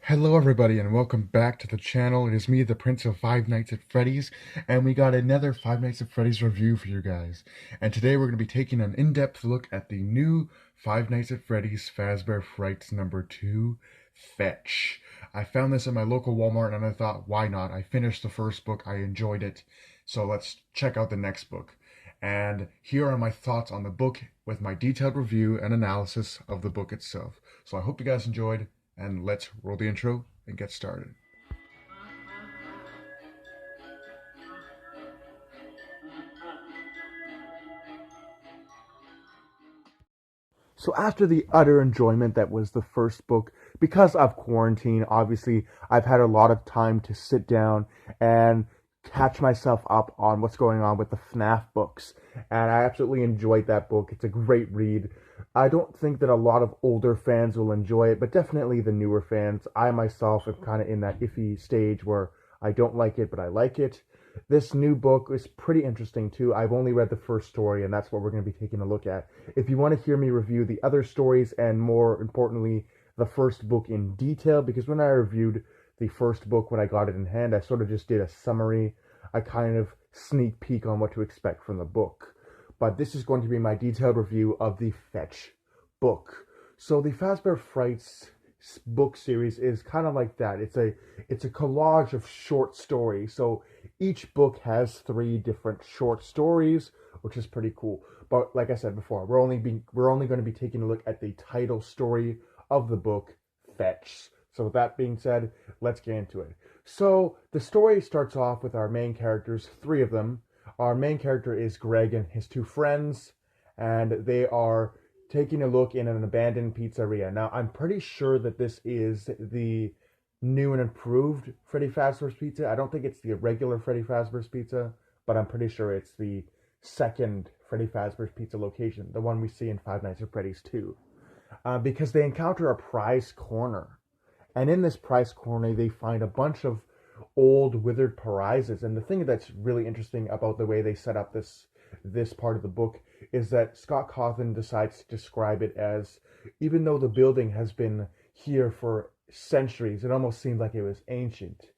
Hello everybody and welcome back to the channel. It is me, the Prince of Five Nights at Freddy's, and we got another Five Nights at Freddy's review for you guys. And today we're going to be taking an in-depth look at the new Five Nights at Freddy's Fazbear Frights number 2, Fetch. I found this at my local Walmart and I thought, why not? I finished the first book, I enjoyed it, so let's check out the next book. And here are my thoughts on the book with my detailed review and analysis of the book itself. So I hope you guys enjoyed. And let's roll the intro and get started. So after the utter enjoyment that was the first book, because of quarantine, obviously I've had a lot of time to sit down and catch myself up on what's going on with the FNAF books. And I absolutely enjoyed that book. It's a great read. I don't think that a lot of older fans will enjoy it, but definitely the newer fans. I myself am kind of in that iffy stage where I don't like it, but I like it. This new book is pretty interesting too. I've only read the first story, and that's what we're going to be taking a look at. If you want to hear me review the other stories, and more importantly, the first book in detail, because when I reviewed the first book when I got it in hand, I sort of just did a summary, a kind of sneak peek on what to expect from the book. But this is going to be my detailed review of the Fetch book. So the Fazbear Frights book series is kind of like that. It's a collage of short stories. So each book has 3 different short stories, which is pretty cool. But like I said before, we're only going to be taking a look at the title story of the book, Fetch. So with that being said, let's get into it. So the story starts off with our main characters, 3 of them. Our main character is Greg and his 2 friends, and they are taking a look in an abandoned pizzeria. Now, I'm pretty sure that this is the new and improved Freddy Fazbear's Pizza. I don't think it's the regular Freddy Fazbear's Pizza, but I'm pretty sure it's the second Freddy Fazbear's Pizza location, the one we see in Five Nights at Freddy's 2. Because they encounter a prize corner. And in this prize corner, they find a bunch of old withered prizes. And the thing that's really interesting about the way they set up this part of the book is that Scott Cawthon decides to describe it as, even though the building has been here for centuries, it almost seemed like it was ancient.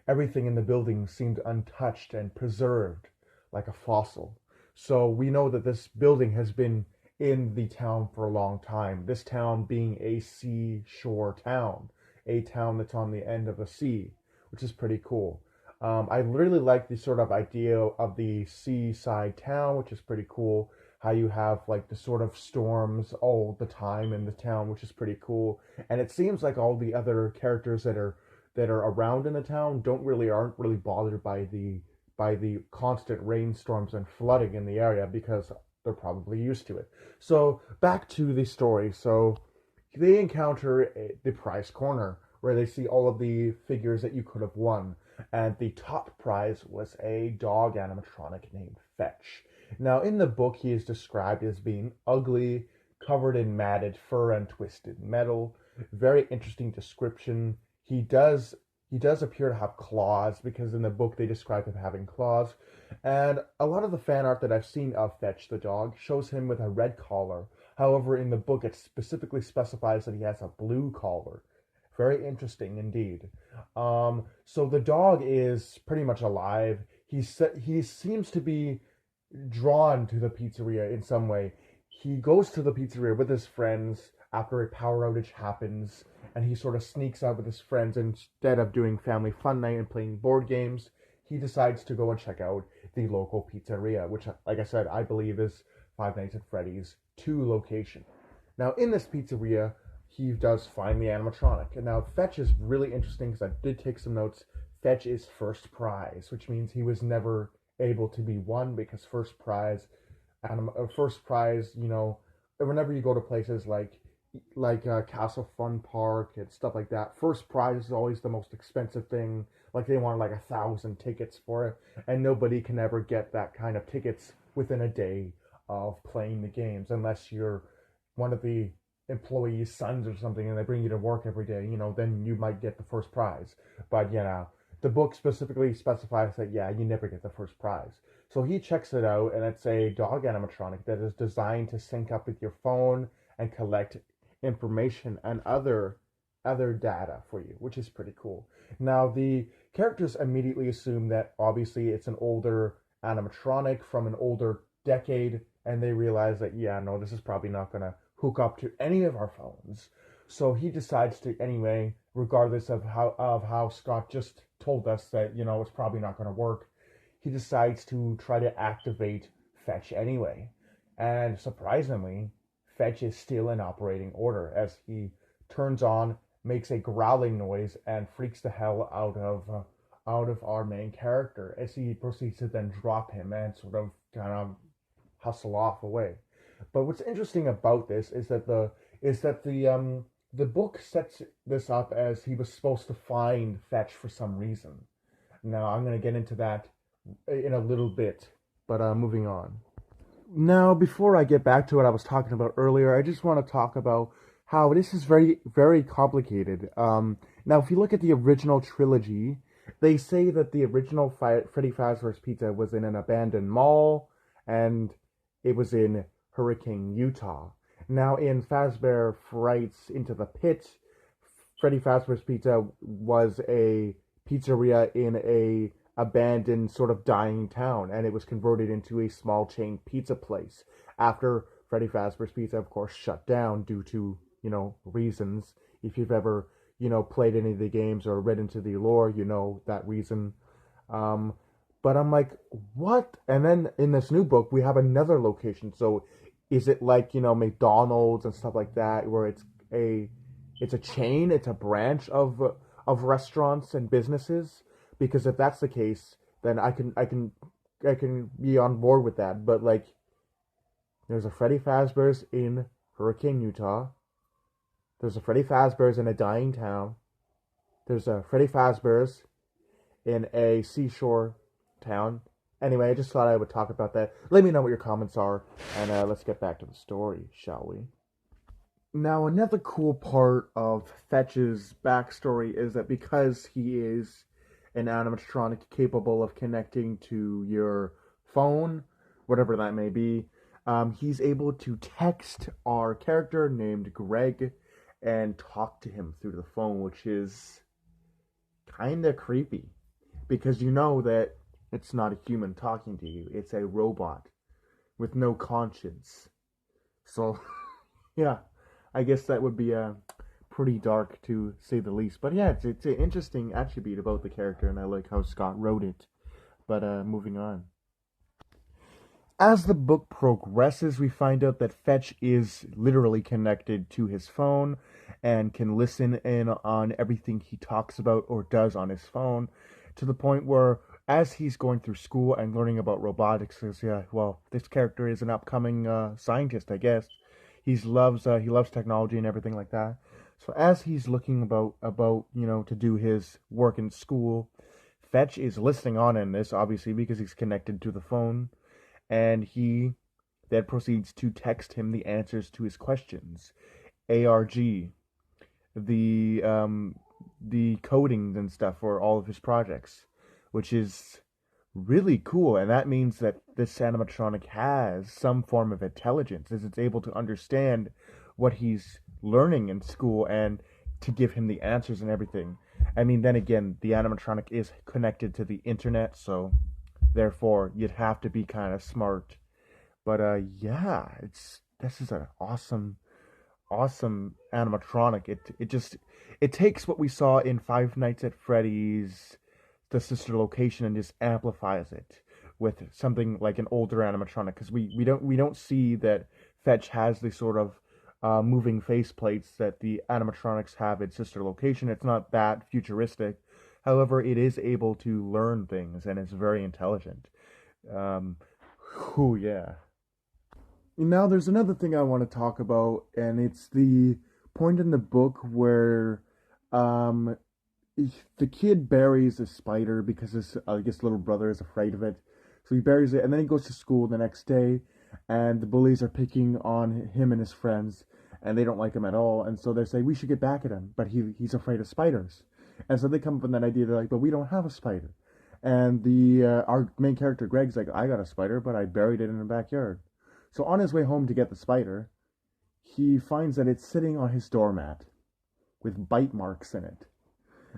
Everything in the building seemed untouched and preserved like a fossil. So we know that this building has been in the town for a long time. This town being a seashore town, a town that's on the end of the sea, which is pretty cool. I really like the sort of idea of the seaside town, which is pretty cool. How you have like the sort of storms all the time in the town, which is pretty cool. And it seems like all the other characters that are around in the town aren't really bothered by the constant rainstorms and flooding in the area because they're probably used to it. So back to the story. So they encounter the prize corner where they see all of the figures that you could have won. And the top prize was a dog animatronic named Fetch. Now, in the book, he is described as being ugly, covered in matted fur and twisted metal. Very interesting description. He does appear to have claws because in the book they describe him having claws. And a lot of the fan art that I've seen of Fetch the dog shows him with a red collar. However, in the book it specifically specifies that he has a blue collar. Very interesting indeed. So the dog is pretty much alive. He seems to be drawn to the pizzeria in some way. He goes to the pizzeria with his friends after a power outage happens, and he sort of sneaks out with his friends. Instead of doing family fun night and playing board games, he decides to go and check out the local pizzeria, which, like I said, I believe is Five Nights at Freddy's 2 location. Now, in this pizzeria, he does find the animatronic. And now, Fetch is really interesting because I did take some notes. Fetch is first prize, which means he was never able to be won because first prize, whenever you go to places like Castle Fun Park and stuff like that, first prize is always the most expensive thing. Like they want like 1,000 tickets for it, and nobody can ever get that kind of tickets within a day of playing the games unless you're one of the employees' sons or something, and they bring you to work every day. Then you might get the first prize. But the book specifically specifies that you never get the first prize. So he checks it out, and it's a dog animatronic that is designed to sync up with your phone and collect information and other other data for you, which is pretty cool. Now the characters immediately assume that obviously it's an older animatronic from an older decade, and they realize that yeah, no, this is probably not gonna hook up to any of our phones. So he decides to anyway, regardless of how Scott just told us that it's probably not gonna work. He decides to try to activate Fetch anyway, and surprisingly, Fetch is still in operating order as he turns on, makes a growling noise, and freaks the hell out of our main character as he proceeds to then drop him and sort of kind of hustle off away. But what's interesting about this is that the book sets this up as he was supposed to find Fetch for some reason. Now I'm gonna get into that in a little bit, but moving on. Now, before I get back to what I was talking about earlier, I just want to talk about how this is very, very complicated. Now, if you look at the original trilogy, they say that the original Freddy Fazbear's Pizza was in an abandoned mall, and it was in Hurricane, Utah. Now, in Fazbear Frights Into the Pit, Freddy Fazbear's Pizza was a pizzeria in a abandoned sort of dying town, and it was converted into a small chain pizza place after Freddy Fazbear's Pizza, of course, shut down due to reasons. If you've ever played any of the games or read into the lore, you know that reason. um but I'm like, what? And then in this new book we have another location. So is it like McDonald's and stuff like that, where it's a chain, it's a branch of restaurants and businesses? Because if that's the case, then I can be on board with that. But like, there's a Freddy Fazbear's in Hurricane, Utah. There's a Freddy Fazbear's in a dying town. There's a Freddy Fazbear's in a seashore town. Anyway, I just thought I would talk about that. Let me know what your comments are, and let's get back to the story, shall we? Now, another cool part of Fetch's backstory is that because he is an animatronic capable of connecting to your phone, whatever that may be, he's able to text our character named Greg and talk to him through the phone, which is kind of creepy because you know that it's not a human talking to you, it's a robot with no conscience. So, yeah, I guess that would be pretty dark to say the least. But yeah, it's an interesting attribute about the character, and I like how Scott wrote it. But moving on. As the book progresses, we find out that Fetch is literally connected to his phone and can listen in on everything he talks about or does on his phone, to the point where, as he's going through school and learning about robotics, because yeah, well, this character is an upcoming scientist, I guess. He loves technology and everything like that. So as he's looking about to do his work in school, Fetch is listening on in this, obviously because he's connected to the phone, and he then proceeds to text him the answers to his questions, ARG, the coding and stuff for all of his projects, which is really cool. And that means that this animatronic has some form of intelligence, as it's able to understand what he's learning in school and to give him the answers and everything. I mean, then again, the animatronic is connected to the internet, so therefore you'd have to be kind of smart. But yeah, this is an awesome animatronic. It takes what we saw in Five Nights at Freddy's, the sister location, and just amplifies it with something like an older animatronic, because we don't see that Fetch has the sort of moving faceplates that the animatronics have in sister location. It's not that futuristic. However, it is able to learn things, and it's very intelligent. Um, yeah. Now, there's another thing I want to talk about, and it's the point in the book where um, the kid buries a spider because his, I guess, little brother is afraid of it. So he buries it, and then he goes to school the next day, and the bullies are picking on him and his friends, and they don't like him at all. And so they say, we should get back at him, but he's afraid of spiders. And so they come up with that idea. They're like, but we don't have a spider. And our main character, Greg's like, I got a spider, but I buried it in the backyard. So on his way home to get the spider, he finds that it's sitting on his doormat, with bite marks in it.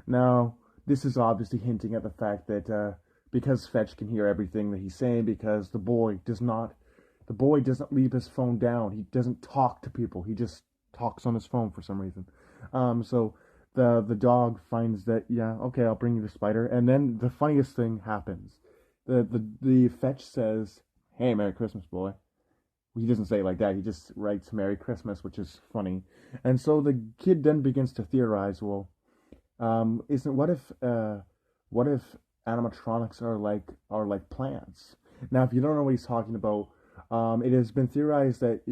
Now, this is obviously hinting at the fact that because Fetch can hear everything that he's saying, because the boy doesn't leave his phone down. He doesn't talk to people. He just talks on his phone for some reason. So the dog finds that, yeah, okay, I'll bring you the spider, and then the funniest thing happens. The Fetch says, "Hey, Merry Christmas, boy." He doesn't say it like that. He just writes "Merry Christmas," which is funny. And so the kid then begins to theorize. Well, isn't what if animatronics are like plants? Now, if you don't know what he's talking about, it has been theorized that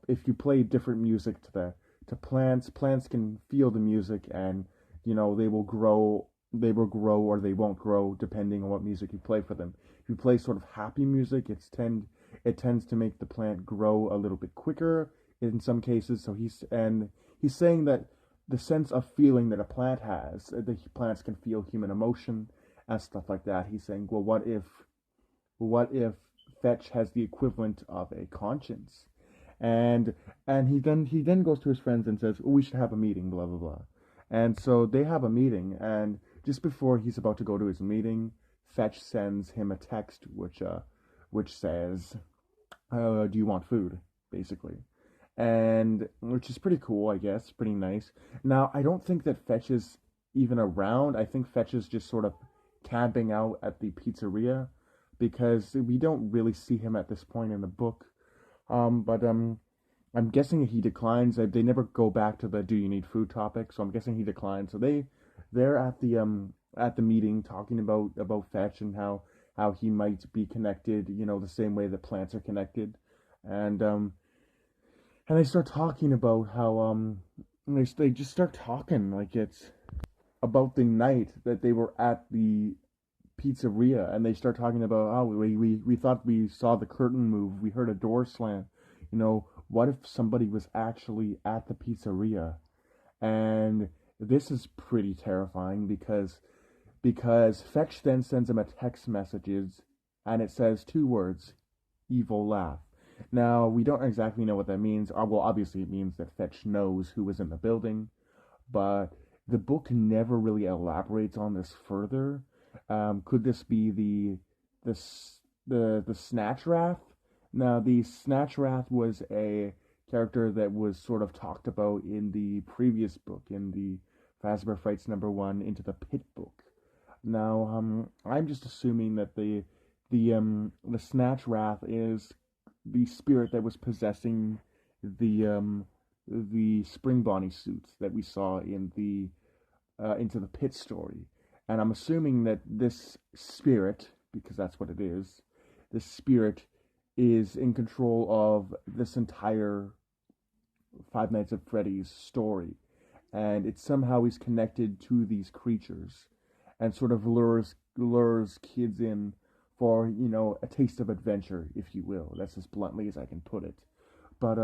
if you play different music to plants, plants can feel the music, and they will grow. They will grow or they won't grow depending on what music you play for them. If you play sort of happy music, it tends to make the plant grow a little bit quicker in some cases. So he's saying that the sense of feeling that a plant has, the plants can feel human emotion and stuff like that. He's saying, well, what if Fetch has the equivalent of a conscience? And he then goes to his friends and says, oh, we should have a meeting, blah blah blah. And so they have a meeting, and just before he's about to go to his meeting, Fetch sends him a text which says, "Do you want food?" Basically, and which is pretty cool, I guess, pretty nice. Now, I don't think that Fetch is even around. I think Fetch is just sort of camping out at the pizzeria because we don't really see him at this point in the book. But I'm guessing he declines. They never go back to the "Do you need food" topic, so I'm guessing he declines. So they're at the meeting talking about Fetch and how he might be connected, the same way that plants are connected, and they start talking about how they just start talking like it's about the night that they were at the pizzeria, and they start talking about, oh, we thought we saw the curtain move, we heard a door slam, what if somebody was actually at the pizzeria? And this is pretty terrifying because Fetch then sends him a text messages, and it says two words: evil laugh. Now, we don't exactly know what that means. Well, obviously it means that Fetch knows who was in the building, but the book never really elaborates on this further. Could this be the Snatch Wrath? Now, the Snatch Wrath was a character that was sort of talked about in the previous book, in the Fazbear Frights #1 Into the Pit book. Now, I'm just assuming that the Snatch Wrath is the spirit that was possessing the Spring Bonnie suits that we saw in the Into the Pit story, and I'm assuming that this spirit, because that's what it is, this spirit is in control of this entire Five Nights at Freddy's story, and it somehow is connected to these creatures, and sort of lures kids in for a taste of adventure, if you will. That's as bluntly as I can put it. But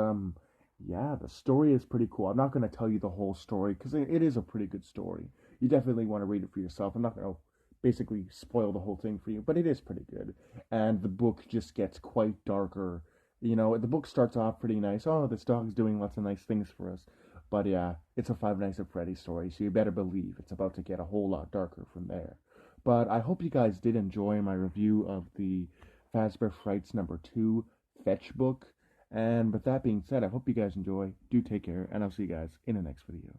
yeah, the story is pretty cool. I'm not going to tell you the whole story because it is a pretty good story. You definitely want to read it for yourself. I'm not going to basically spoil the whole thing for you, but it is pretty good. And the book just gets quite darker. The book starts off pretty nice. Oh, this dog's doing lots of nice things for us. But yeah, it's a Five Nights at Freddy's story, so you better believe it's about to get a whole lot darker from there. But I hope you guys did enjoy my review of the Fazbear Frights #2 Fetch book. And with that being said, I hope you guys enjoy. Do take care, and I'll see you guys in the next video.